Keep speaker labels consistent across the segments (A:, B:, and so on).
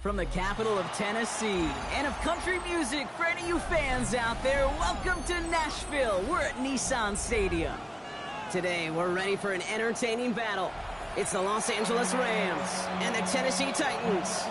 A: From the capital of Tennessee and of country music, for any of you fans out there, welcome to Nashville. We're at Nissan Stadium. Today, we're ready for an entertaining battle. It's the Los Angeles Rams and the Tennessee Titans.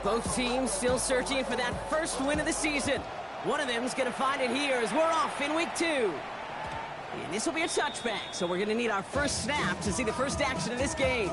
A: Both teams still searching for that first win of the season. One of them is going to find it here as we're off in week 2. And this will be a touchback, so we're going to need our first snap to see the first action of this game.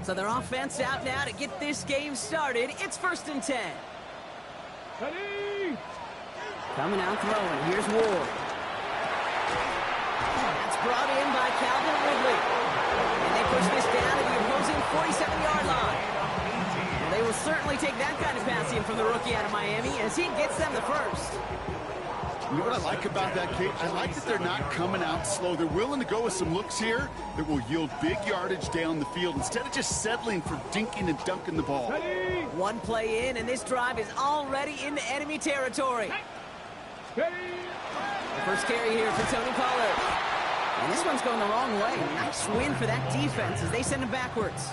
A: So their offense out now to get this game started. It's 1st and 10.
B: Ready.
A: Coming out throwing. Here's Ward. That's brought in by Calvin Ridley. And they push this down to the opposing 47-yard line. Well, they will certainly take that kind of passing from the rookie out of Miami as he gets them the first.
C: You know what I like about that, Kate? I like that they're not coming out slow. They're willing to go with some looks here that will yield big yardage down the field instead of just settling for dinking and dunking the ball.
B: Ready.
A: One play in, and this drive is already into enemy territory.
B: Ready.
A: The first carry here for Tony Pollard. And this one's going the wrong way. Nice win for that defense as they send him backwards.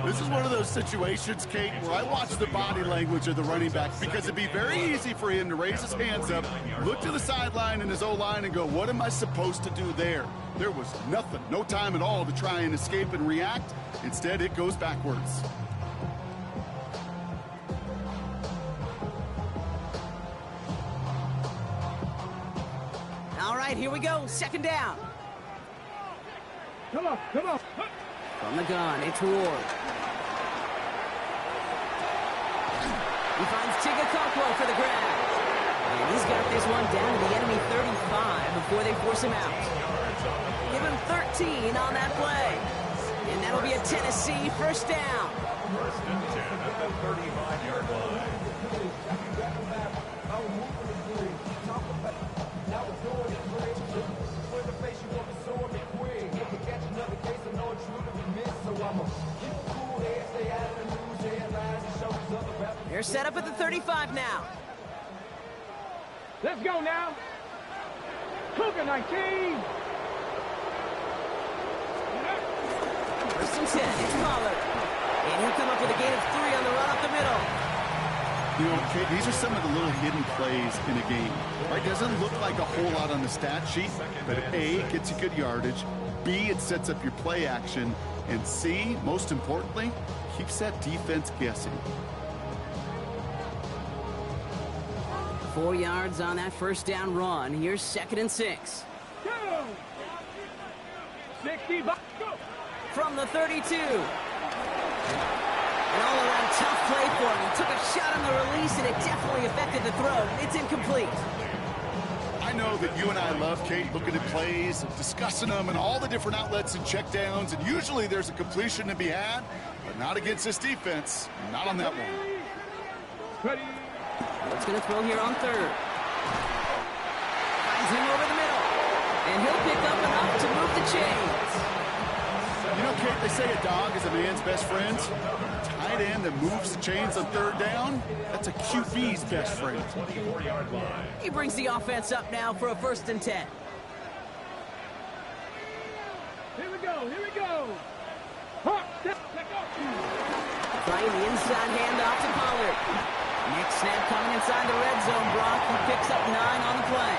C: This is one of those situations, Kate, where I watch the body language of the running back because it'd be very easy for him to raise his hands up, look to the sideline and his O-line and go, what am I supposed to do there? There was nothing, no time at all to try and escape and react. Instead, it goes backwards.
A: All right, here we go. 2nd down.
B: Come on, come on.
A: From the gun, it's Ward. He finds Tigakokwo for the grab. And he's got this one down to the enemy 35 before they force him out. Give him 13 on that play. And that'll be a Tennessee 1st down.
D: 1st and 10 at the 35-yard line.
A: They're set up at the 35 now.
B: Let's go now. Cougar 19.
A: 1st and 10, it's Pollard. And he'll come up with a gain of 3 on the run up the middle.
C: You know, Kate, these are some of the little hidden plays in a game. Right? Doesn't look like a whole lot on the stat sheet, but A, it gets you good yardage. B, it sets up your play action. And C, most importantly, keeps that defense guessing.
A: 4 yards on that 1st down run. Here's 2nd and 6.
B: Go. 60. Go.
A: From the 32. An all-around tough play for him. He took a shot on the release, and it definitely affected the throw. It's incomplete.
C: I know that you and I love, Kate, looking at plays, discussing them, and all the different outlets and checkdowns, and usually there's a completion to be had, but not against this defense. Not on that one.
B: Ready.
A: What's going to throw here on third? Finds him over the middle. And he'll pick up enough to move the chains.
C: You know, Kate, they say a dog is a man's best friend. Tight end that moves the chains on third down, that's a QB's best friend.
A: He brings the offense up now for a 1st and 10.
B: Here we go. Here we go. Hop, step, let go.
A: Trying the inside handoff to Pollard. Next snap coming inside the red zone. Brock, he picks up 9 on the play.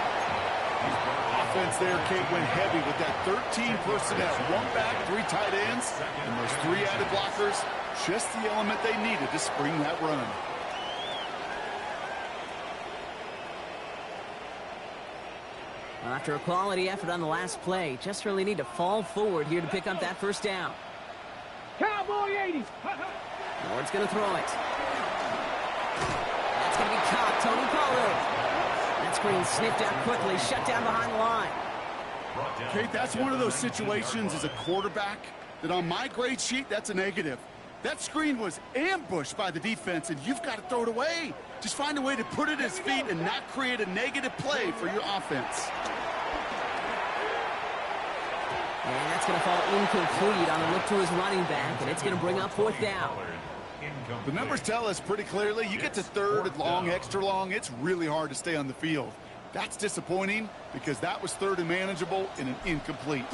C: Offense there, Kate, went heavy with that 13 personnel. 1 back, 3 tight ends, and those 3 added blockers. Just the element they needed to spring that run.
A: Well, after a quality effort on the last play, just really need to fall forward here to pick up that 1st down.
B: Cowboy 80s.
A: Ward's going to throw it. That's going to be caught. Tony Pollard. That screen sniffed out quickly, shut down behind the line.
C: Kate, that's one of those situations as a quarterback that on my grade sheet, that's a negative. That screen was ambushed by the defense, and you've got to throw it away. Just find a way to put it at his feet and not create a negative play for your offense.
A: And that's going to fall incomplete on a look to his running back, and it's going to bring up 4th down.
C: The numbers tell us pretty clearly, you get to 3rd and long, extra long, it's really hard to stay on the field. That's disappointing because that was 3rd and manageable in an incomplete.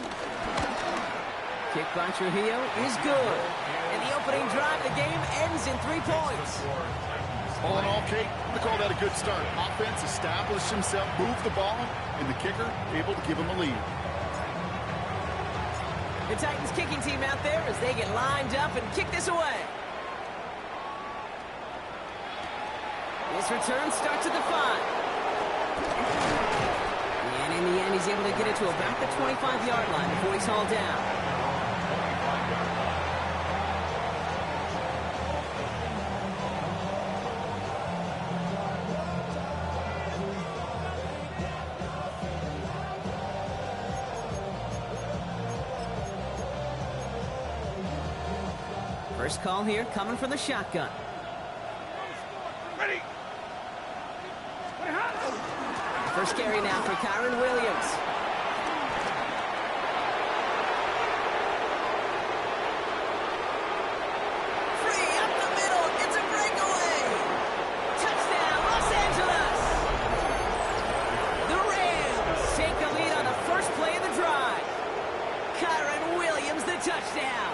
A: Kick by Trujillo is good. And the opening drive of the game ends in 3 points.
C: All in all, Kate, I call that a good start. Offense established himself, moved the ball, and the kicker able to give him a lead.
A: The Titans kicking team out there as they get lined up and kick this away. This return starts at the 5. And in the end, he's able to get it to about the 25-yard line before he's hauled down. First call here coming from the shotgun.
B: Ready.
A: First carry now for Kyron Williams. Free up the middle. It's a breakaway. Touchdown, Los Angeles. The Rams take the lead on the first play of the drive. Kyron Williams, the touchdown.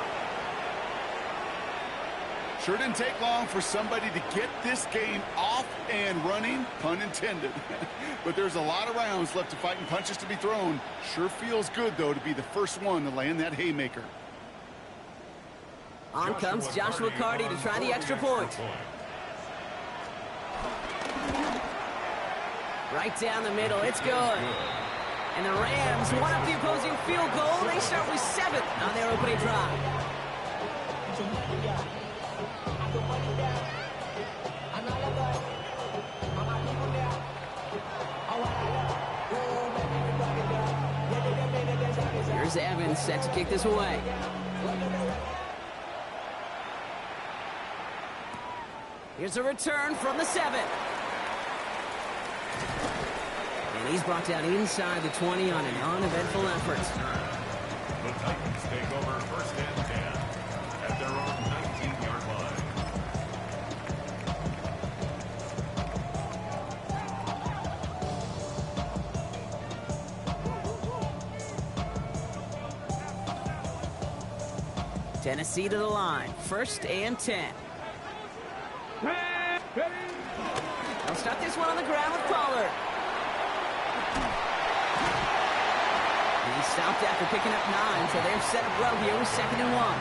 C: Sure didn't take long for somebody to get this game off and running, pun intended. But there's a lot of rounds left to fight and punches to be thrown. Sure feels good, though, to be the first one to land that haymaker.
A: On comes Joshua Carty to try the extra point. Right down the middle, it's good. And the Rams one up the opposing field goal. They start with 7 on their opening drive. Here's Evans set to kick this away. Here's a return from the 7. And he's brought down inside the 20 on an uneventful effort.
D: The Titans take over 1st and 10 at their own 19-yard line.
A: Tennessee to the line. 1st and 10. They'll start this one on the ground with Pollard. And he stopped after picking up 9, so they're set up well here with 2nd and 1.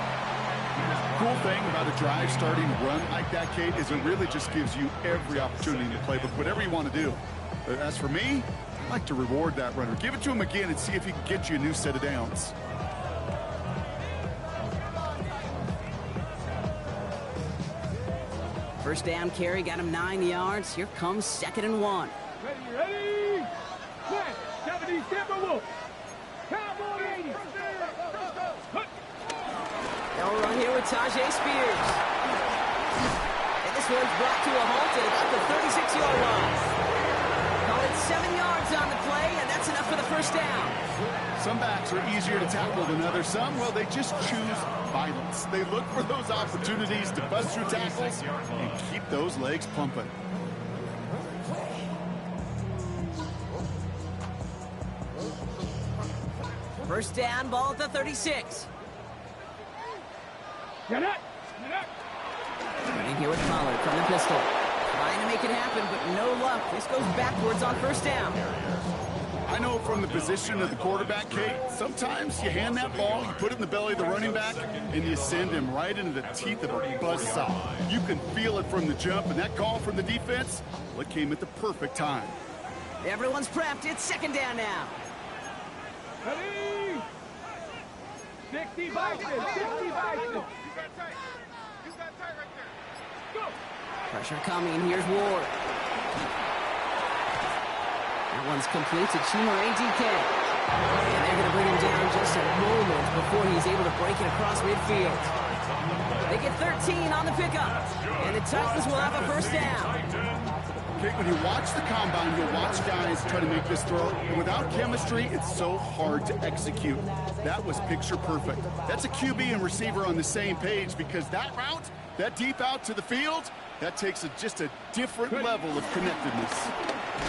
C: Cool thing about a drive starting run like that, Kate, is it really just gives you every opportunity in the playbook, whatever you want to do. But as for me, I like to reward that runner. Give it to him again and see if he can get you a new set of downs.
A: First down carry got him 9 yards. Here comes 2nd and 1.
B: Ready. Set. 70 Timber Wolf. Cowboy 80.
A: They'll run here with Tajay Spears. And this one's brought to a halt at about on the play, and that's enough for the first down.
C: Some backs are easier to tackle than others. Some, well, they just choose violence. They look for those opportunities to bust through tackles and keep those legs pumping.
A: First down, ball at the 36.
B: Get it! Get it!
A: Running here with Pollard from the pistol. Trying to make it happen, but no luck. This goes backwards on first down.
C: I know from the position of the quarterback, Kate, sometimes you hand that ball, you put it in the belly of the running back, and you send him right into the teeth of a buzzsaw. You can feel it from the jump, and that call from the defense, well, it came at the perfect time.
A: Everyone's prepped. It's second down now.
B: Ready? 60 Bison! 60 Bison! You got tight. You got tight right there. Go!
A: Pressure coming. Here's Ward. That one's complete to Chimere DK. And they're going to bring him down just a moment before he's able to break it across midfield. They get 13 on the pickup. And the Titans will have a first down.
C: Okay, when you watch the combine, you'll watch guys try to make this throw. And without chemistry, it's so hard to execute. That was picture perfect. That's a QB and receiver on the same page because that route, that deep out to the field, that takes just a different level of connectedness.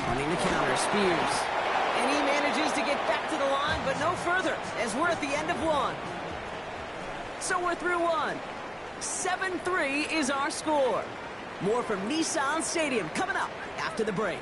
A: Running the counter, Spears. And he manages to get back to the line, but no further, as we're at the end of one. So we're through one. 7-3 is our score. More from Nissan Stadium coming up after the break.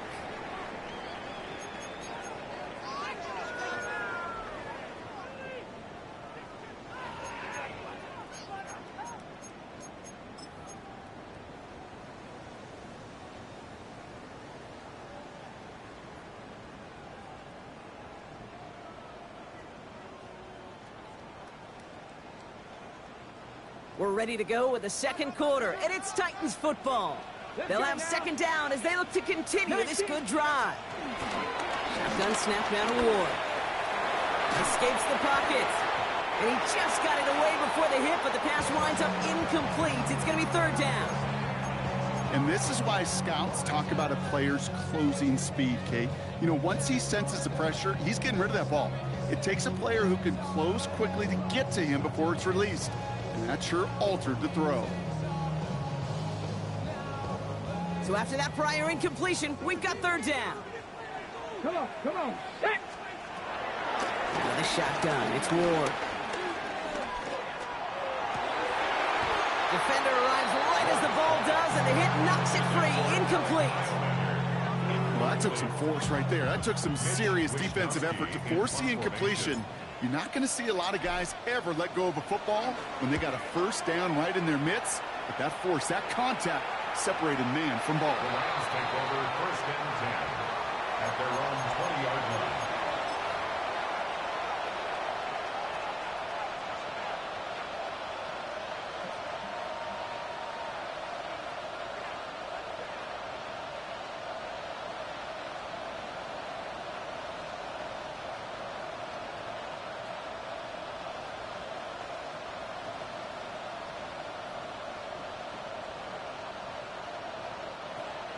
A: We're ready to go with the second quarter, and it's Titans football. They'll have second down as they look to continue this good drive. Shotgun snap down to Ward. Escapes the pocket. And he just got it away before the hit, but the pass winds up incomplete. It's going to be third down.
C: And this is why scouts talk about a player's closing speed, Kate. You know, once he senses the pressure, he's getting rid of that ball. It takes a player who can close quickly to get to him before it's released. And that sure altered the throw.
A: So after that prior incompletion, we've got third down.
B: Come on, come on. Set!
A: Now the shotgun, it's Ward. Defender arrives right as the ball does, and the hit knocks it free. Incomplete.
C: Well, that took some force right there. That took some serious defensive effort to force the incompletion. You're not going to see a lot of guys ever let go of a football when they got a first down right in their midst. But that force, that contact, separated man from ball.
D: The Rams take over first and 10 at their own 20-yard line.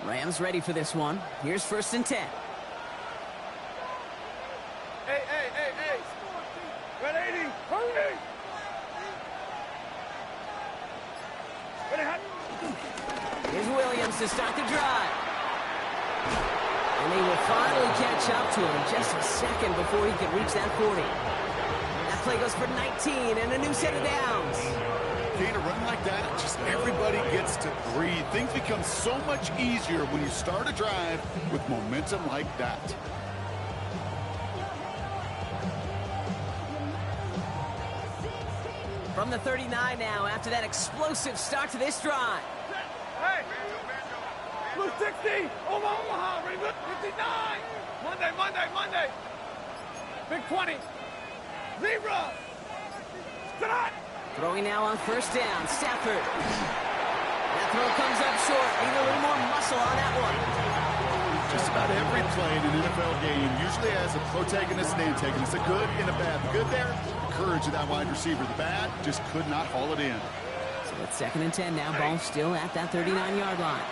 A: Rams ready for this one. Here's first and 10.
B: Hey, hey, hey, hey. Red 80, hurry! Ready, hot.
A: Here's Williams to start the drive. And they will finally catch up to him just a second before he can reach that 40. That play goes for 19 and a new set of downs.
C: A run like that, just everybody gets to breathe. Things become so much easier when you start a drive with momentum like that.
A: From the 39 now, after that explosive start to this drive.
B: Hey! Blue 60! Omaha! Ring 59! Monday! Big 20! Zebra! Start!
A: Throwing now on first down, Stafford. That throw comes up short. Need a little more muscle on that one.
C: Just about every play in an NFL game usually has a protagonist and antagonist, a good and a bad. The good there, the courage of that wide receiver. The bad, just could not haul it in.
A: So it's second and 10 now. Ball still at that 39-yard line.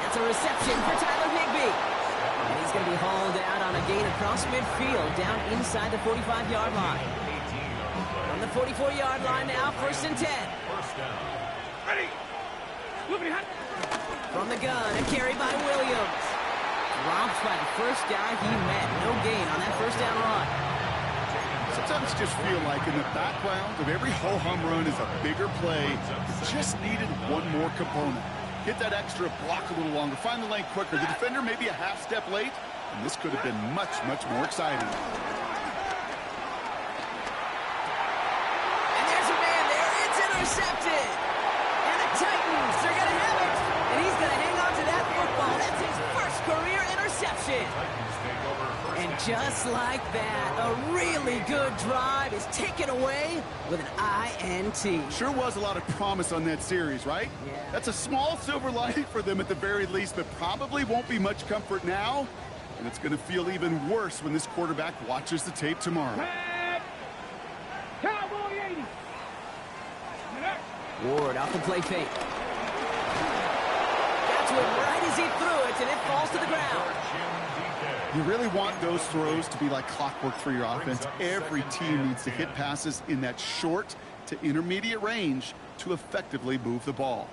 A: That It's a reception for Tyler Higbee. And he's going to be hauled out on a gain across midfield, down inside the 45-yard line. On the 44-yard line now, 1st and 10.
D: First down.
B: Ready.
A: From the gun, a carry by Williams. Dropped by the first guy he met. No gain on that first down run.
C: Sometimes you just feel like in the background of every ho-hum run is a bigger play. Just needed one more component. Get that extra block a little longer. Find the lane quicker. The defender maybe a half step late, and this could have been much, much more exciting.
A: And there's a man there. It's intercepted. And the Titans are going to have it. And he's going to hang on to that football. That's his first career interception.
D: Titans take over first
A: And
D: and
A: just like that, a really good drive is taken away with an INT.
C: Sure was a lot of promise on that series, right?
A: Yeah.
C: That's a small silver lining for them at the very least, but probably won't be much comfort now. And it's going to feel even worse when this quarterback watches the tape tomorrow.
B: Cowboy 80.
A: Ward off the play fake. Got to it right as he threw it, and it falls to the ground.
C: You really want those throws to be like clockwork for your offense. Every team needs to hit passes in that short to intermediate range to effectively move the ball.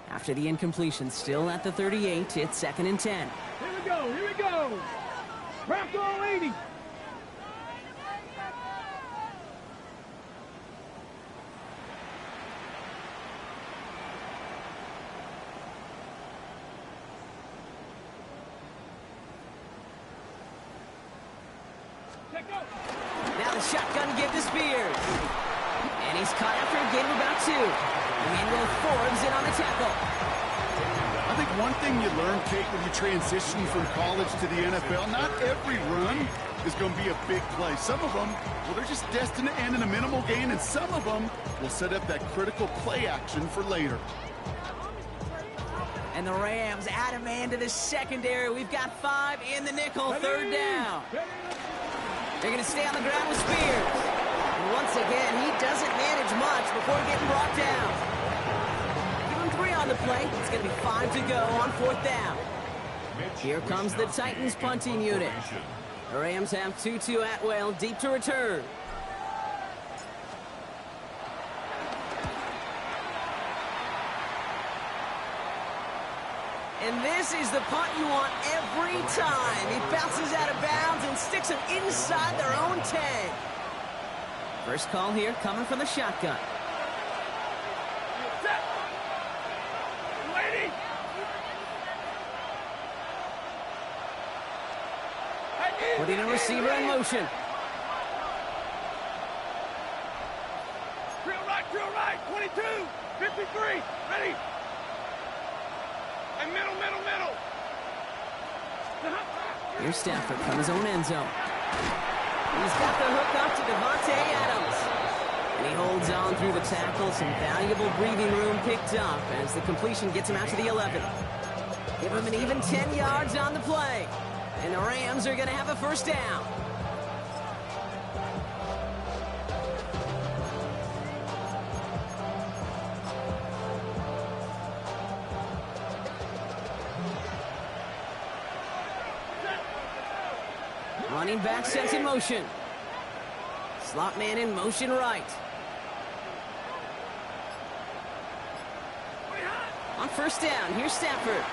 A: After the incompletion, still at the 38, it's 2nd and 10.
B: Here we go. Here we go. Bronco 80.
A: Now the shotgun give to Spears. And he's caught after a gain of about 2. Emmanuel Forbes in on the tackle.
C: I think one thing you learn, Kate, when you transition from college to the NFL, not every run is going to be a big play. Some of them, well, they're just destined to end in a minimal gain, and some of them will set up that critical play action for later.
A: And the Rams add a man to the secondary. We've got 5 in the nickel, 3rd down. They're going to stay on the ground with Spears. And once again, he doesn't manage much before getting brought down. Give him 3 on the play. It's going to be 5 to go on 4th down. Here comes the Titans punting unit. The Rams have Tutu Atwell deep to return. And this is the punt you want every time. He bounces out of bounds and sticks him inside their own 10. First call here coming from the shotgun.
B: Set. Lady.
A: Putting a receiver in motion.
B: Drill right. 22. 53. Ready. And middle.
A: Here's Stafford from his own end zone. He's got the hook up to Devontae Adams. And he holds on through the tackle. Some valuable breathing room picked up as the completion gets him out to the 11. Give him an even 10 yards on the play. And the Rams are going to have a first down. Running back sets in motion. Slot man in motion right. On first down, here's Stafford.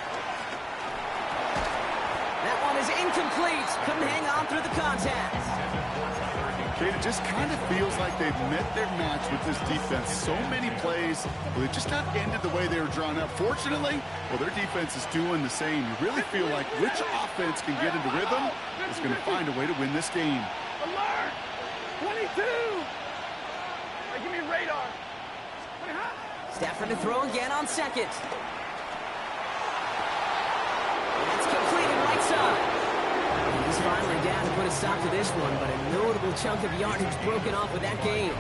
A: That one is incomplete. Couldn't hang on through the contact.
C: Kate, it just kind of feels like they've met their match with this defense. So many plays, well, they just not ended the way they were drawn up. Fortunately, well, their defense is doing the same. You really feel like which offense can get into rhythm is going to find a way to win this game.
B: Alert. 22. Hey, give me radar.
A: Stafford to throw again on second. That's completed right side. He's finally down to put a stop to this one, but a notable chunk of yardage broken off with that game.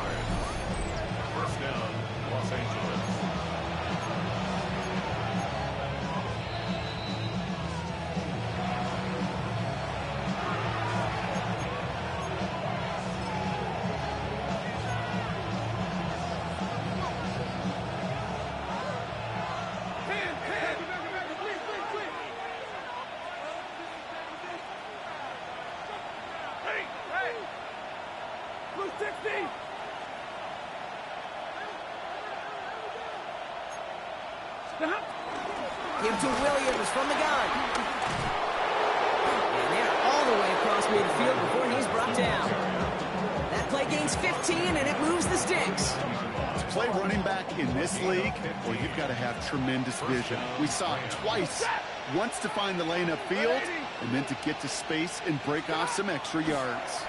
D: First down, Los Angeles.
A: Give to Williams from the gun. And they're all the way across midfield before he's brought down. That play gains 15, and it moves the sticks.
C: To play running back in this league, well, you've got to have tremendous vision. We saw it twice. Once to find the lane upfield, and then to get to space and break off some extra yards.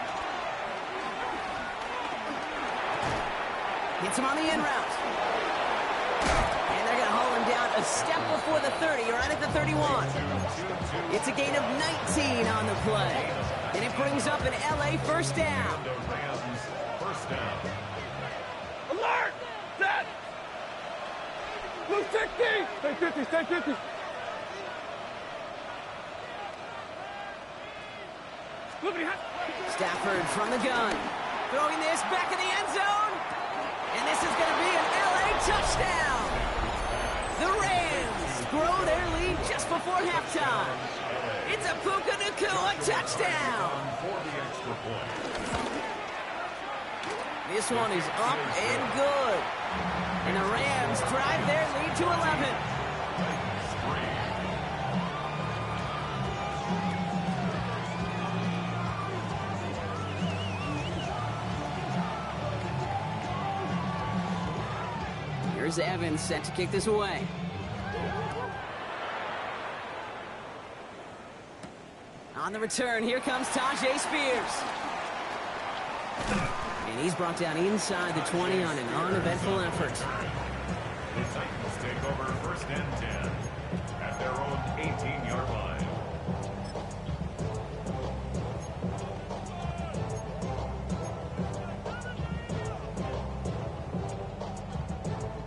A: Gets him on the in route. And they're going to haul him down a step before the 30, right at the 31. It's a gain of 19 on the play. And it brings up an LA first down.
D: First down.
B: Alert! Set! Blue 60! Stay 50, stay 50.
A: Stafford from the gun. Throwing this back in the end zone. And this is going to be an LA touchdown. The Rams grow their lead just before halftime. It's a Puka Nacua touchdown. This one is up and good. And the Rams drive their lead to 11. Here's Evans set to kick this away. On the return, here comes Tajay Spears. And he's brought down inside the 20 on an uneventful effort.
D: The Titans take over first and 10 at their own 18-yard line.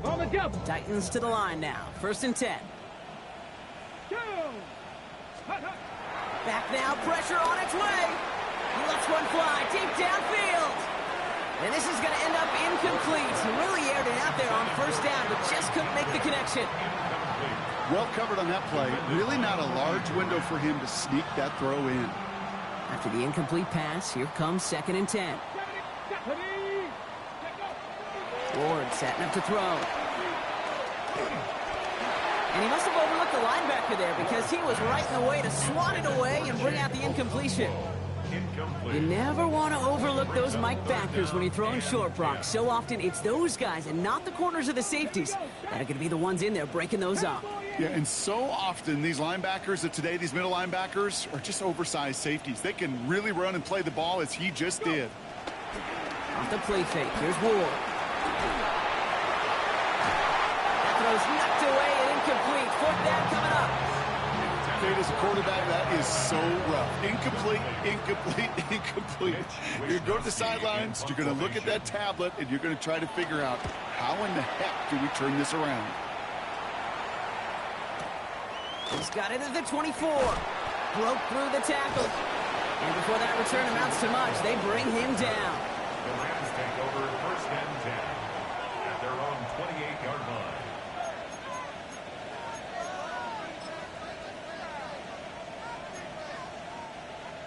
B: On the jump.
A: Titans to the line now. First and 10. Back now, pressure on its way. He lets one fly deep downfield. And this is going to end up incomplete. He really aired it out there on first down, but just couldn't make the connection.
C: Well covered on that play. Really not a large window for him to sneak that throw in.
A: After the incomplete pass, here comes second and 10. Ward setting up to throw. And he must have overlooked the linebacker there because he was right in the way to swat it away and bring out the incompletion. You never want to overlook those Mike backers when you're throwing short, Brock. So often it's those guys and not the corners or the safeties that are going to be the ones in there breaking those up.
C: Yeah, and so often these linebackers of today, these middle linebackers, are just oversized safeties. They can really run and play the ball as he just did.
A: Off the play fake, here's Ward. That throw's knocked away and incomplete. Fourth down coming up.
C: As a quarterback, that is so rough. Incomplete, incomplete, incomplete. You're going to the sidelines, you're going to look at that tablet, and you're going to try to figure out how in the heck do we turn this around.
A: He's got it at the 24. Broke through the tackle. And before that return amounts to much, they bring him down.
D: The Rams take over first and 10 at their own 28-yard line.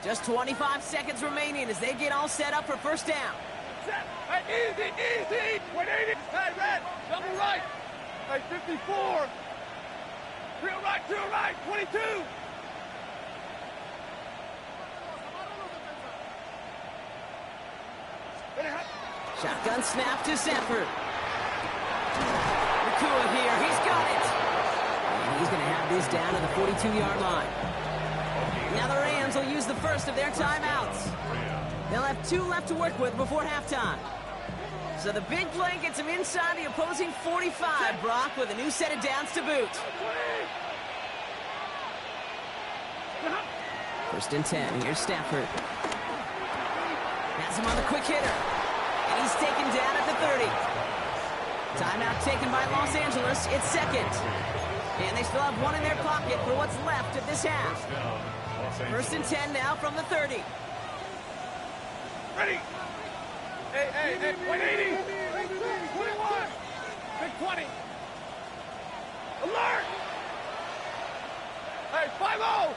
A: Just 25 seconds remaining as they get all set up for first down.
B: Set. Hey, easy, easy. 180. Hey, red. Double right. Hey, 54. Trio right, 22.
A: Shotgun snap to Sanford. Nacua here, he's got it. And he's going to have this down to the 42-yard line. Now the Rams will use the first of their timeouts. They'll have 2 left to work with before halftime. So the big play gets him inside the opposing 45, Brock, with a new set of downs to boot. First and 10, here's Stafford. Has him on the quick hitter. And he's taken down at the 30. Timeout taken by Los Angeles. It's second. And they still have one in their pocket for what's left of this half. First and 10 now from the 30.
B: Ready. Hey, 180. 21. Big 20. Alert. Hey, 5-0.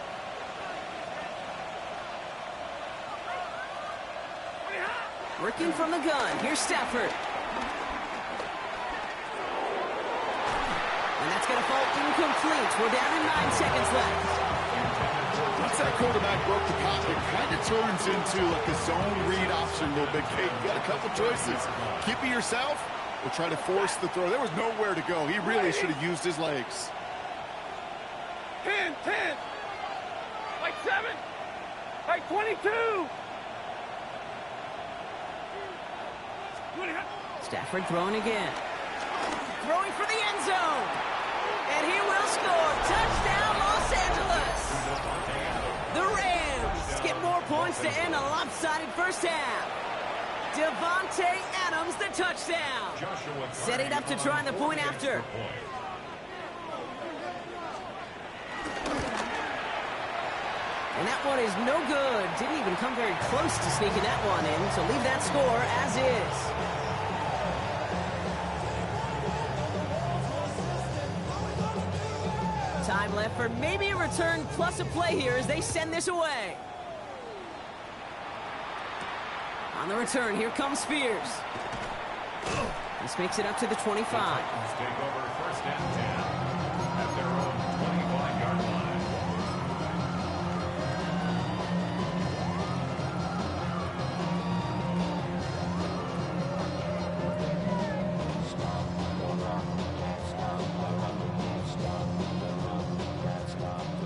A: Working from the gun. Here's Stafford. And that's going to fall incomplete. We're down to 9 seconds left.
C: Once that quarterback broke the pocket, it kind of turns into like a zone read option a little bit. Kate, you got a couple choices. Keep it yourself or try to force the throw. There was nowhere to go. He really should have used his legs.
B: 10, like 7, like 22.
A: Stafford throwing again. Throwing for the end zone. And he will score. Touchdown, Los Angeles. The Rams get more points to end a lopsided first half. Devontae Adams, the touchdown. Setting up to try the point after. And that one is no good. Didn't even come very close to sneaking that one in. So leave that score as is. Time left for maybe a return plus a play here as they send this away. On the return, here comes Spears. This makes it up to the 25.
D: Take over first and 10 at their own 25-yard line.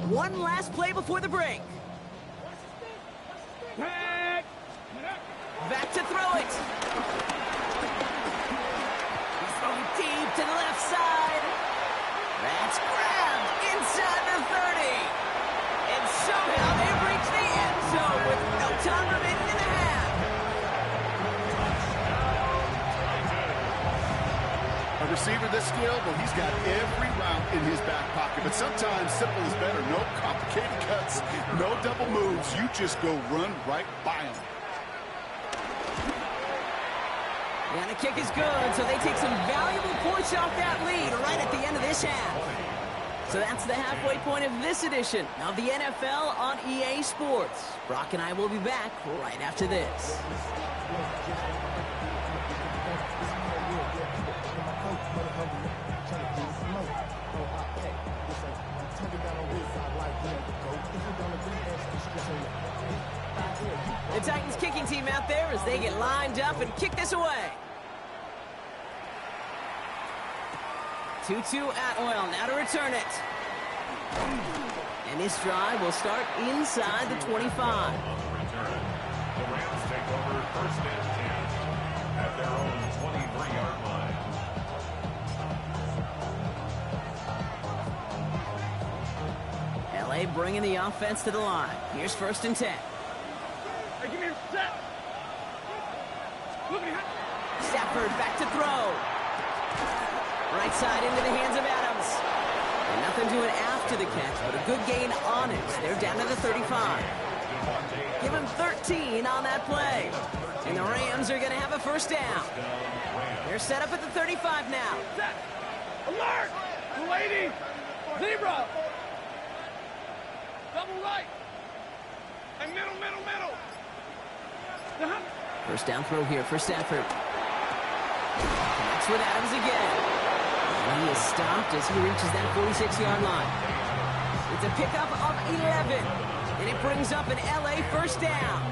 A: One last play before the break. Back to throw it. He's throwing deep to the left side. That's grabbed inside the 30. And somehow they've reached the end zone with no time remaining in the half.
C: A receiver this skilled, well, he's got every route in his back pocket. But sometimes simple is better. No complicated cuts, no double moves. You just go run right by him.
A: And the kick is good, so they take some valuable points off that lead right at the end of this half. So that's the halfway point of this edition of the NFL on EA Sports. Brock and I will be back right after this. The Titans kicking team out there as they get lined up and kick this away. 2-2 Atwell, now to return it. And this drive will start inside the 25.
D: On the return, the Rams take over first and 10 at their own 23-yard line.
A: LA bringing the offense to the line. Here's first and 10.
B: Hey, give me your set. Look at him.
A: Stafford back to throw. Right side into the hands of Adams. And nothing doing after the catch, but a good gain on it. They're down to the 35. Give him 13 on that play. And the Rams are going to have a first down. They're set up at the 35 now.
B: Set. Alert. 280. Zebra. Double right. And middle.
A: First down throw here for Stafford. Connects with Adams again. And he is stopped as he reaches that 46-yard line. It's a pickup of 11. And it brings up an LA first down.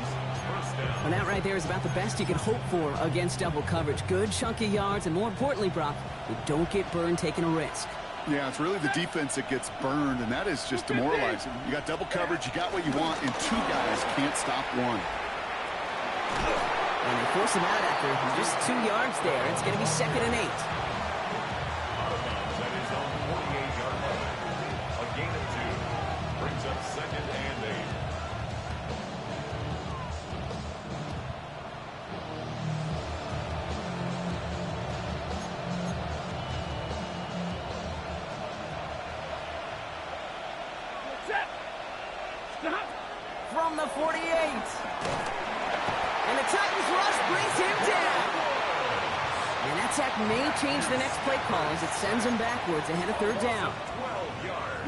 A: Well, that right there is about the best you can hope for against double coverage. Good chunky yards, and more importantly, Brock, you don't get burned taking a risk.
C: Yeah, it's really the defense that gets burned, and that is just demoralizing. You got double coverage, you got what you want, and two guys can't stop one.
A: And they force him out after just 2 yards there. It's going to be 2nd and 8.
D: Out of bounds at his own 48-yard line. A gain of 2 brings up 2nd and 8.
B: Set. Stop.
A: From the 48. And the Titans rush brings him down. And that sack may change the next play call as it sends him backwards ahead of 3rd down.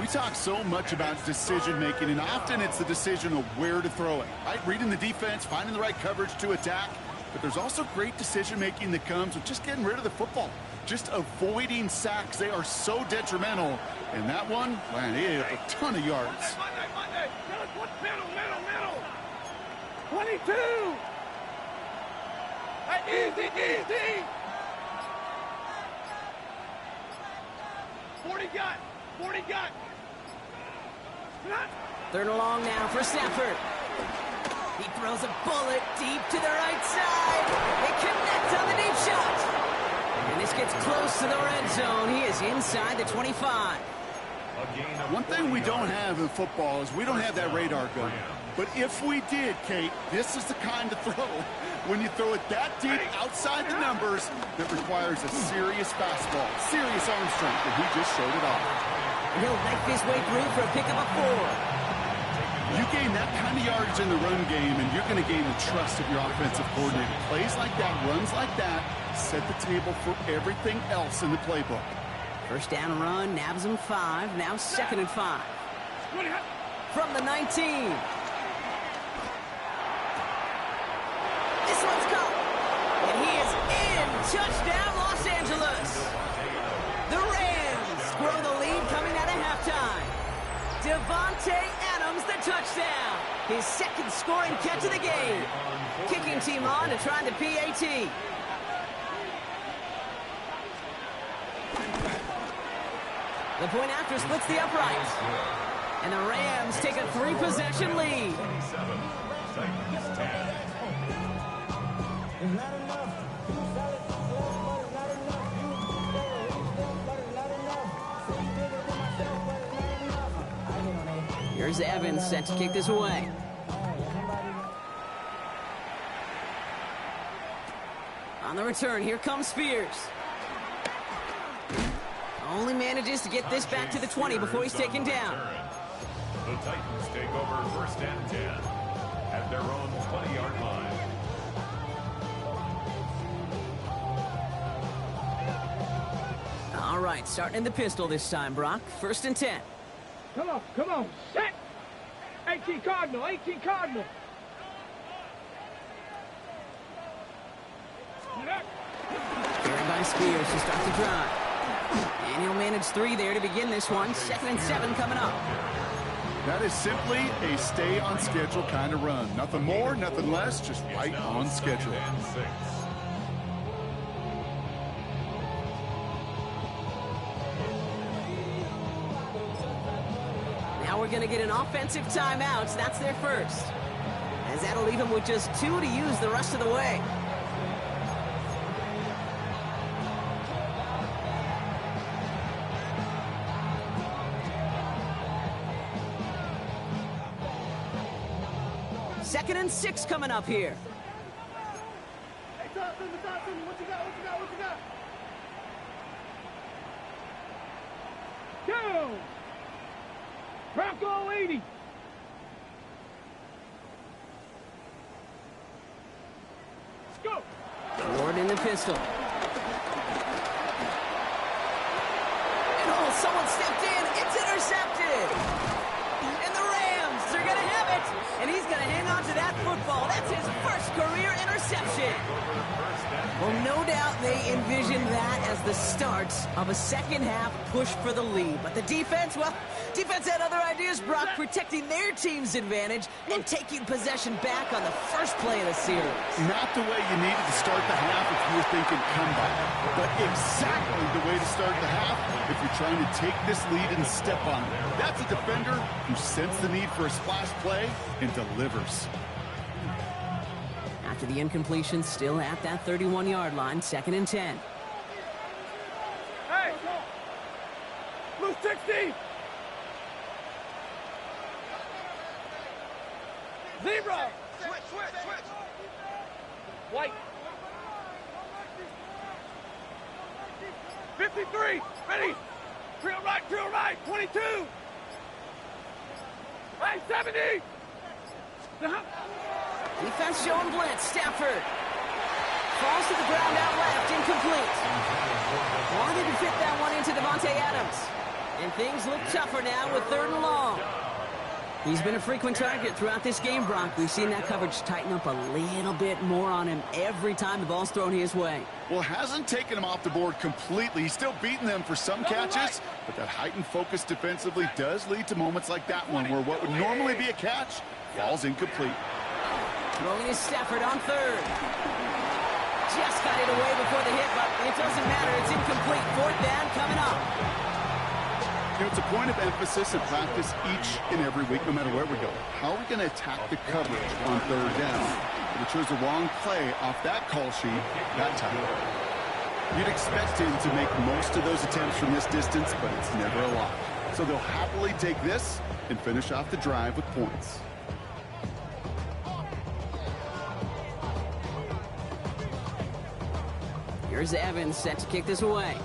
C: We talk so much about decision-making, and often it's the decision of where to throw it. Right? Reading the defense, finding the right coverage to attack. But there's also great decision-making that comes with just getting rid of the football. just avoiding sacks. They are so detrimental. And that one, man, he had a ton of yards.
B: Monday. Middle. 22. Hey, easy. 40 got.
A: Third and long now for Stafford. He throws a bullet deep to the right side. They connect on the deep shot. And this gets close to the red zone. He is inside the 25.
C: One thing we don't have in football is we don't have that radar gun. But if we did, Kate, this is the kind of throw. When you throw it that deep outside the numbers, that requires a serious fastball, serious arm strength, and he just showed it off.
A: And he'll knife his way through for a pickup of 4.
C: You gain that kind of yardage in the run game, and you're going to gain the trust of your offensive coordinator. Plays like that, runs like that, set the table for everything else in the playbook.
A: First down run, nabs him 5. Now 2nd and 5. From the 19. This one's caught. And he is in. Touchdown, Los Angeles. The Rams grow the lead coming out of halftime. Devontae Adams, the touchdown. His second scoring catch of the game. Kicking team on to try the PAT. The point after splits the uprights. And the Rams take a 3-possession lead. Here's Evans set to kick this away. On the return, here comes Spears. Only manages to get this back to the 20 before he's taken down.
D: The Titans take over 1st and 10 at their own 20-yard line.
A: All right, starting in the pistol this time, Brock. 1st and 10.
B: Come on. Set. 18 Cardinal.
A: Carried by Spears to start the drive. And he'll manage 3 there to begin this one. 2nd and 7 coming up.
C: That is simply a stay on schedule kind of run. Nothing more, nothing less, just right on schedule.
A: Now we're going to get an offensive timeout. That's their first. As that'll leave them with just 2 to use the rest of the way. Second and 6 coming up here.
B: Hey, Dawson, what you got? Go! Bronco 80. Let's go.
A: Ward in the pistol. And someone stepped in. It's intercepted. And the Rams are going to have it. And he's going to hang on to that football. That's his first career interception. Well, no doubt they envisioned that as the start of a second-half push for the lead. But the defense, well, defense had other ideas, Brock, protecting their team's advantage and taking possession back on the first play of the series.
C: Not the way you needed to start the half if you were thinking comeback, but exactly the way to start the half if you're trying to take this lead and step on it. That's a defender who sensed the need for a splash play and delivers.
A: After the incompletion, still at that 31-yard line, 2nd and 10.
B: Hey! Blue 60! Zebra! Switch! White! 53! Ready! Drill right! 22! Hey, 70!
A: Defense showing blitz. Stafford falls to the ground out left, incomplete. Wanted to fit that one into Devontae Adams. And things look tougher now with 3rd and long. He's been a frequent target throughout this game, Brock. We've seen that coverage tighten up a little bit more on him every time the ball's thrown his way.
C: Well, hasn't taken him off the board completely. He's still beating them for some catches, but that heightened focus defensively does lead to moments like that one where what would normally be a catch falls incomplete.
A: Throwing is Stafford on third. Just got it away before the hit, but it doesn't matter. It's incomplete. Fourth down coming up.
C: You know, it's a point of emphasis in practice each and every week, no matter where we go. How are we going to attack the coverage on third down? We chose the wrong play off that call sheet that time. You'd expect him to make most of those attempts from this distance, but it's never a lot. So they'll happily take this and finish off the drive with points.
A: Here's Evans set to kick this away.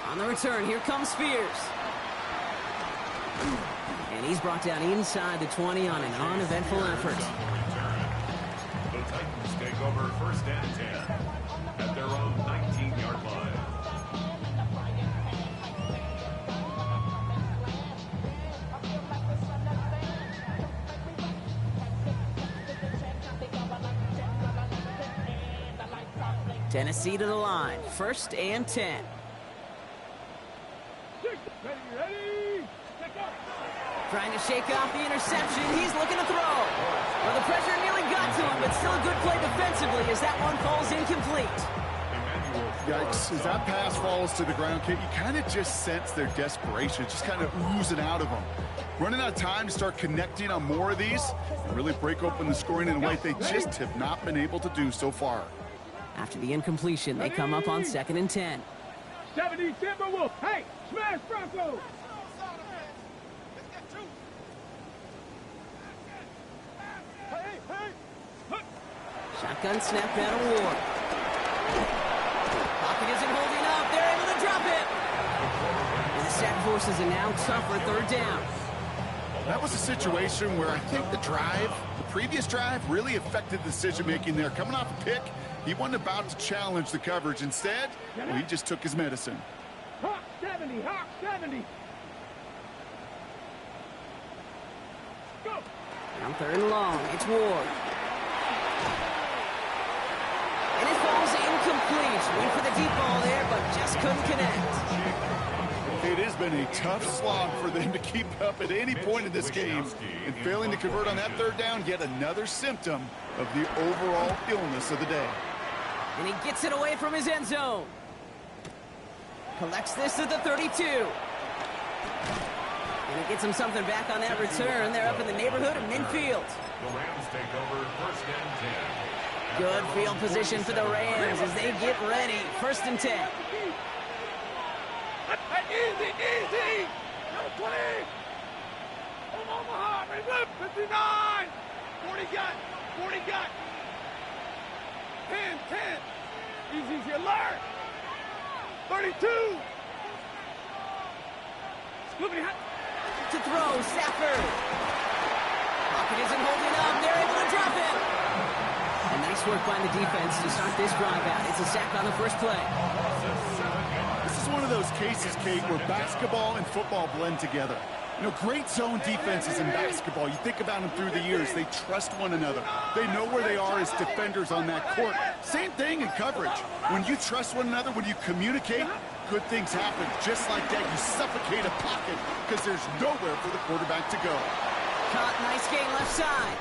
A: On the return, here comes Spears. And he's brought down inside the 20 on an uneventful effort.
D: The Titans take over first and 10 at their own 19-yard line.
A: Tennessee to the line, first and 10.
B: Ready.
A: Trying to shake off the interception. He's looking to throw. Well, the pressure nearly got to him, but still a good play defensively as that one falls incomplete.
C: Yikes. As that pass falls to the ground, Kate, you kind of just sense their desperation, just kind of oozing out of them. Running out of time to start connecting on more of these and really break open the scoring in a way they just have not been able to do so far.
A: After the incompletion, they come up on second and 10.
B: 70 Timberwolf. Hey, smash Bronco.
A: Shotgun snap out of Ward. Pocket isn't holding up. They're able to drop it. And the sack forces a now tougher third down.
C: That was a situation where I think the previous drive, really affected the decision-making there. Coming off a pick, he wasn't about to challenge the coverage. Instead, well, he just took his medicine.
B: Hawk 70, Hawk 70. Go.
A: Now third and long. It's Ward. And it falls incomplete. Went for the deep ball there, but just couldn't connect.
C: It has been a tough slog for them to keep up at any point in this game. And failing to convert on that third down, yet another symptom of the overall illness of the day.
A: And he gets it away from his end zone. Collects this at the 32. And he gets him something back on that return. They're up in the neighborhood of midfield.
D: The Rams take over first and 10.
A: Good field position for the Rams as they get ready. First and 10.
B: Easy, easy. Number 20. Omaha, 59. 40 got. 10. Easy, alert. 32. Scoopy hot.
A: To throw, Stafford. Pocket isn't holding up. They're able to drop it. And nice work by the defense to start this drive out. It's a sack on the first play.
C: This is one of those cases, Kate, where basketball and football blend together. You know, great zone defenses in basketball. You think about them through the years. They trust one another. They know where they are as defenders on that court. Same thing in coverage. When you trust one another, when you communicate, good things happen. Just like that, you suffocate a pocket because there's nowhere for the quarterback to go.
A: Caught, nice gain left side.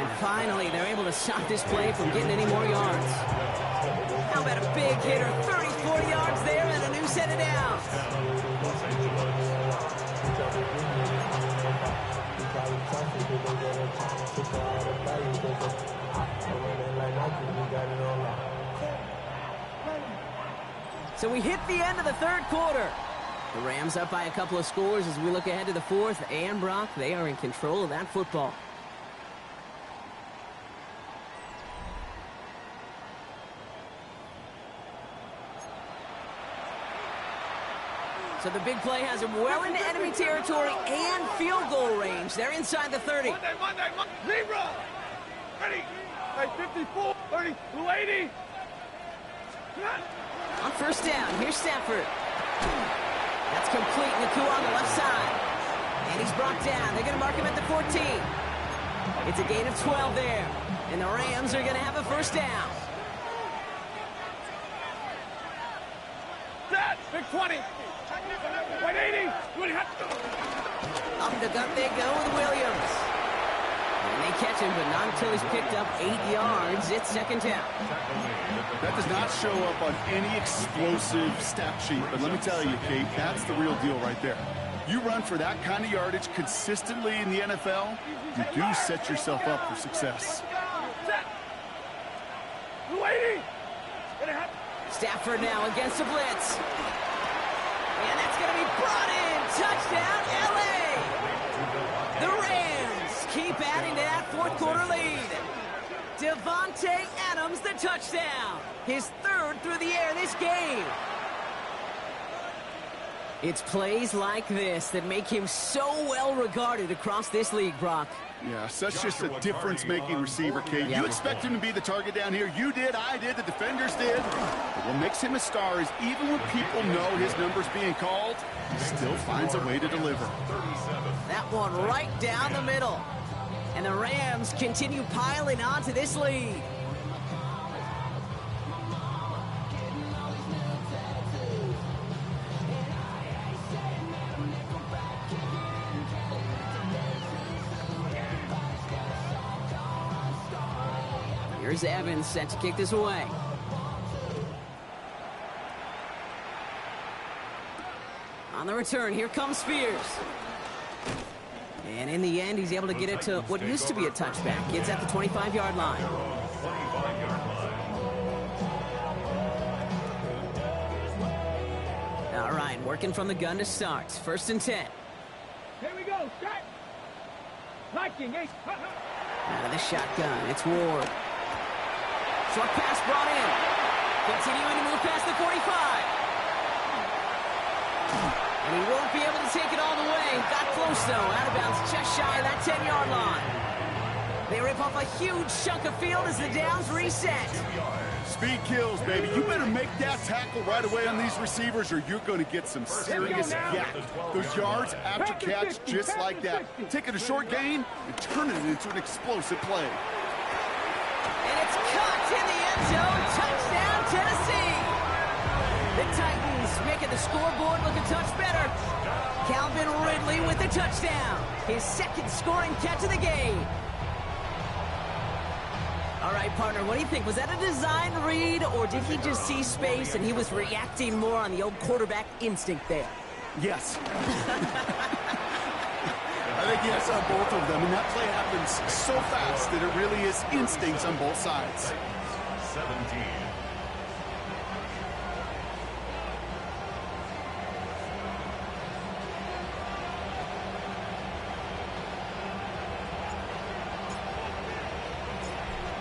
A: And finally, they're able to stop this play from getting any more yards. How about a big hitter? 34 yards there and a new set of downs. So we hit the end of the third quarter. The Rams up by a couple of scores as we look ahead to the fourth. And Brock, they are in control of that football. So the big play has them well into enemy territory and field goal range. They're inside the 30.
B: Monday, zero. Ready. Hey, 54, 30, 280.
A: On first down, here's Stafford. That's complete. Naku on the left side. And he's brought down. They're going to mark him at the 14. It's a gain of 12 there. And the Rams are going to have a first down.
B: Set. Big 20. 180.
A: Up the gut they go with Williams. And they catch him, but not until he's picked up 8 yards. It's second down.
C: That does not show up on any explosive stat sheet, but let me tell you, Kate, that's the real deal right there. You run for that kind of yardage consistently in the NFL, you do set yourself up for success.
A: Stafford now against the blitz. And that's going to be brought in. Touchdown, L.A. The Rams keep adding to that fourth quarter lead. Devontae Adams, the touchdown. His third through the air this game. It's plays like this that make him so well regarded across this league, Brock.
C: Yeah, such just a difference-making receiver, Kate. You expect him to be the target down here. You did, I did, the defenders did. But what makes him a star is even when people know his number's being called, he still finds a way to deliver.
A: That one right down the middle. And the Rams continue piling on to this lead. Here's Evans set to kick this away. On the return, here comes Spears. And in the end, he's able to get it to what used to be a touchback. It's at the 25-yard line. All right, working from the gun to start. 1st and 10.
B: Here we go. Start. Liking.
A: Out of the shotgun, it's Ward. Short pass brought in. Continuing to move past the 45. And he won't be able to take it all the way. Got close, though. Out of bounds, just shy of that 10-yard line. They rip off a huge chunk of field as the downs reset.
C: Speed kills, baby. You better make that tackle right away on these receivers or you're going to get some serious yak. Those yards after catch just like that. Taking a short gain and turning it into an explosive play.
A: And it's caught in the end zone. Touchdown, Tennessee. The Titans making the scoreboard look a touch better. Calvin Ridley with the touchdown. His second scoring catch of the game. All right, partner, what do you think? Was that a design read, or did he just see space and he was reacting more on the old quarterback instinct there?
C: Yes. I think yes on both of them, and that play happens so fast that it really is instincts on both sides.
D: 17.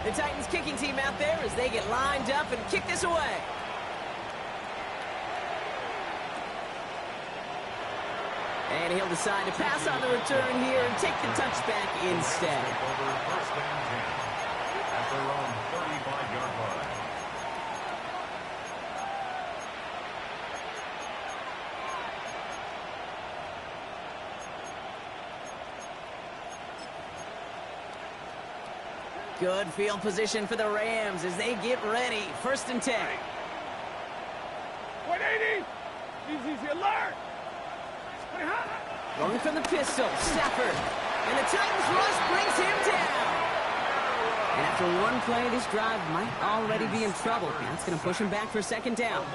A: The Titans kicking team out there as they get lined up and kick this away. And he'll decide to pass on the return here and take the touchback instead.
D: Over 1st and 10 at their own 35-yard line.
A: Good field position for the Rams as they get ready. 1st and 10.
B: 180. Easy, alert.
A: Going from the pistol, Stafford. And the Titans rush brings him down. And after one play, this drive might already be in trouble. That's going to push him back for 2nd down.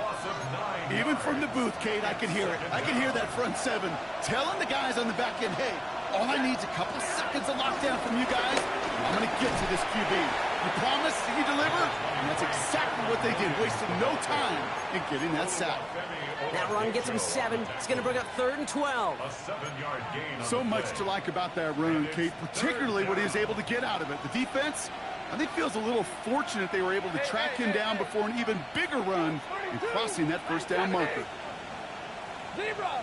C: Even from the booth, Kate, I can hear it. I can hear that front 7 telling the guys on the back end, hey, all I need is a couple seconds of lockdown from you guys. I'm going to get to this QB. You promise, you deliver, and that's exactly what they did, wasting no time in getting that sack.
A: That run gets him 7. It's going to bring up 3rd and 12.
D: A 7-yard gain.
C: So much to like about that run, Kate, particularly what he was able to get out of it. The defense, I think, feels a little fortunate they were able to track him down before an even bigger run in crossing that 1st down marker.
B: Zebra.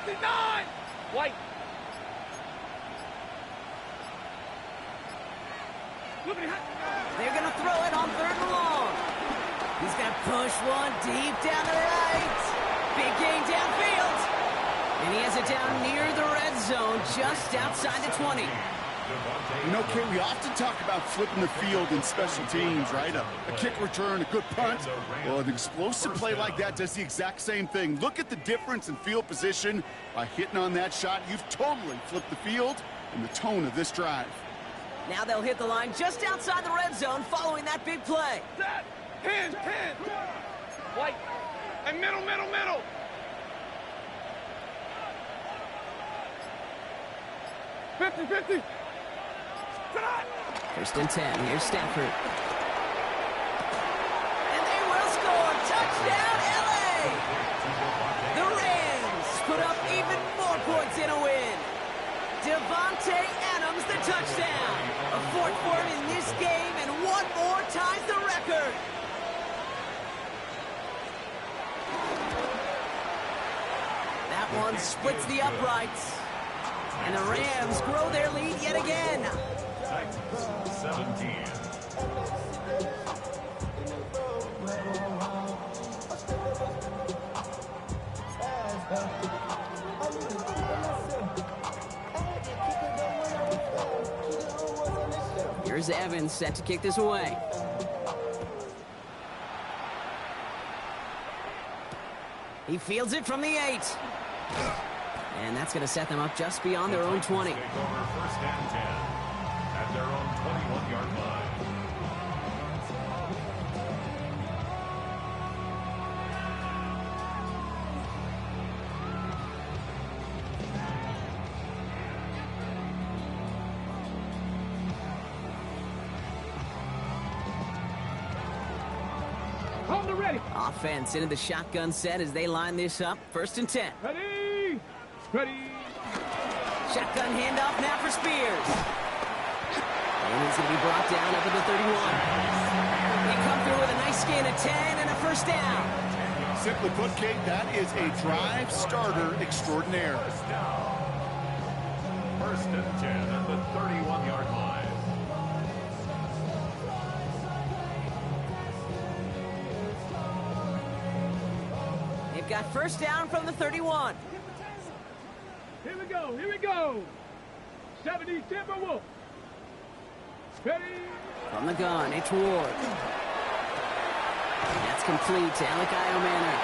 B: 59. White.
A: They're going to throw it on 3rd and long. He's going to push one deep down the right. Big gain downfield. And he has it down near the red zone, just outside the 20.
C: You know, Kate, we often talk about flipping the field in special teams, right? A kick return, a good punt. Well, an explosive play like that does the exact same thing. Look at the difference in field position. By hitting on that shot, you've totally flipped the field and the tone of this drive.
A: Now they'll hit the line just outside the red zone following that big play.
B: Set. Hands. White. And middle. 50-50.
A: First and 10. Here's Stafford. And they will score. Touchdown, LA! The Rams put up even more points in a win. Devontae Adams, the touchdown. A fourth for him in this game, and one more ties the record. That one splits the uprights. And the Rams grow their lead yet again.
D: Titans 17.
A: Here's Evans set to kick this away. He fields it from the 8. And that's going to set them up just beyond their own 20.
D: Take over first and 10 at their own 21-yard line.
B: Hold it ready.
A: Offense into the shotgun set as they line this up. First and 10.
B: Ready.
A: Shotgun handoff now for Spears. And he's going to be brought down up at the 31. They come through with a nice gain of 10 and a first down.
C: Simply put, Kate, that is a drive starter extraordinaire.
D: First and 10 at the 31-yard line.
A: They've got first down from the 31.
B: Here we go. 70 Timberwolves. Ready.
A: From the gun, it's Ward. That's complete to Alec Iomanner.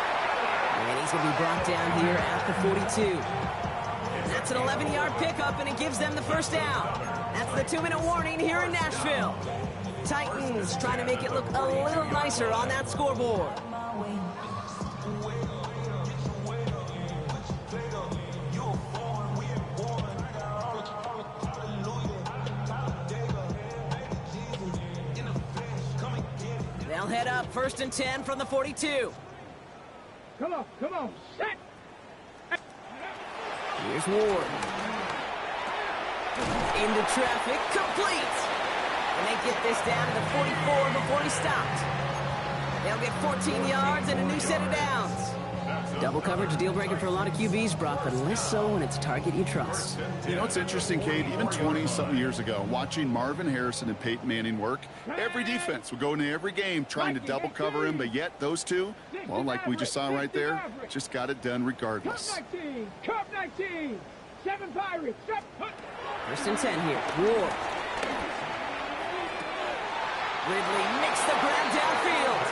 A: And he's going to be brought down here at the 42. That's an 11-yard pickup, and it gives them the first down. That's the 2-minute warning here in Nashville. Titans trying to make it look a little nicer on that scoreboard. They'll head up first and 10 from the 42.
B: Come on. Set.
A: Here's Ward. Into traffic, complete. And they get this down to the 44 before he stopped. They'll get 14 yards and a new set of downs. Double coverage deal breaker for a lot of QBs, Brock, but less so when it's a target you trust.
C: You know, it's interesting, Kate, even 20-something years ago, watching Marvin Harrison and Peyton Manning work, every defense would go into every game trying to double cover him, but yet those two, well, like we just saw right there, just got it done regardless.
B: Cup 19. 7 Pirates.
A: First and 10 here. Ward. Ridley makes the grab downfield.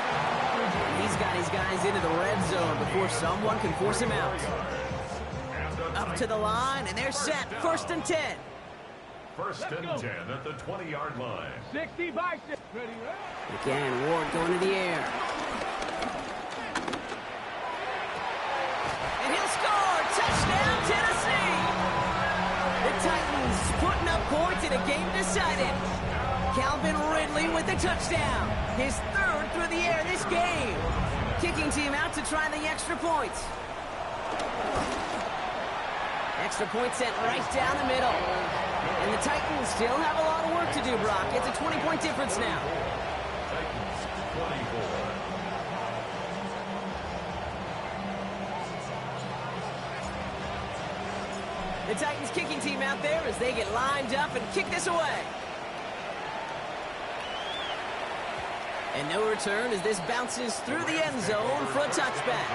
A: He's got his guys into the red zone before someone can force him out. Up to the line, and they're set. First and 10.
D: First and 10 at the 20-yard line.
B: 60 by 6. Ready.
A: Again, Ward going to the air. And he'll score! Touchdown, Tennessee! The Titans putting up points in a game decided. Calvin Ridley with the touchdown. His third through the air this game. Kicking team out to try the extra point. Extra point sent right down the middle. And the Titans still have a lot of work to do, Brock. It's a 20-point difference now.
D: Titans 24.
A: The Titans kicking team out there as they get lined up and kick this away. And no return as this bounces through the end zone for a touchback.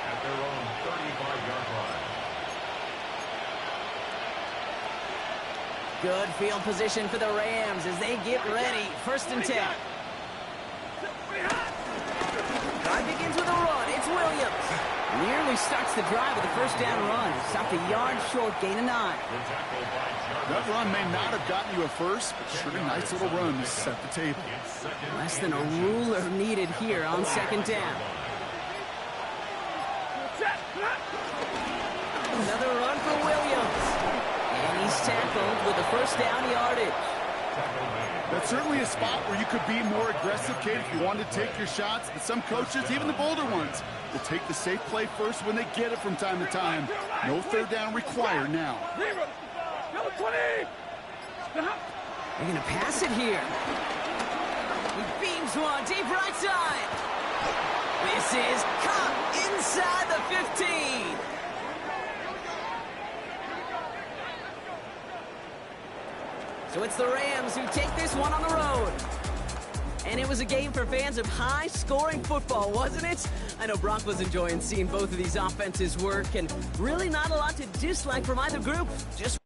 D: At their own 35-yard line.
A: Good field position for the Rams as they get ready. 1st and 10. Drive begins with a run. It's Williams. Nearly starts the drive with a 1st down run. Stopped a yard short, gain of 9.
C: That run may not have gotten you a first, but sure, nice little run to set the table.
A: Less than a ruler needed here on 2nd down. Another run for Williams. And he's tackled with a 1st down yardage.
C: That's certainly a spot where you could be more aggressive, Kate, if you wanted to take your shots. And some coaches, even the bolder ones, will take the safe play first when they get it from time to time. No 3rd down required now.
A: They're going to pass it here. He beams one deep right side. This is caught inside the 15. So it's the Rams who take this one on the road. And it was a game for fans of high-scoring football, wasn't it? I know Brock was enjoying seeing both of these offenses work, and really not a lot to dislike from either group. Just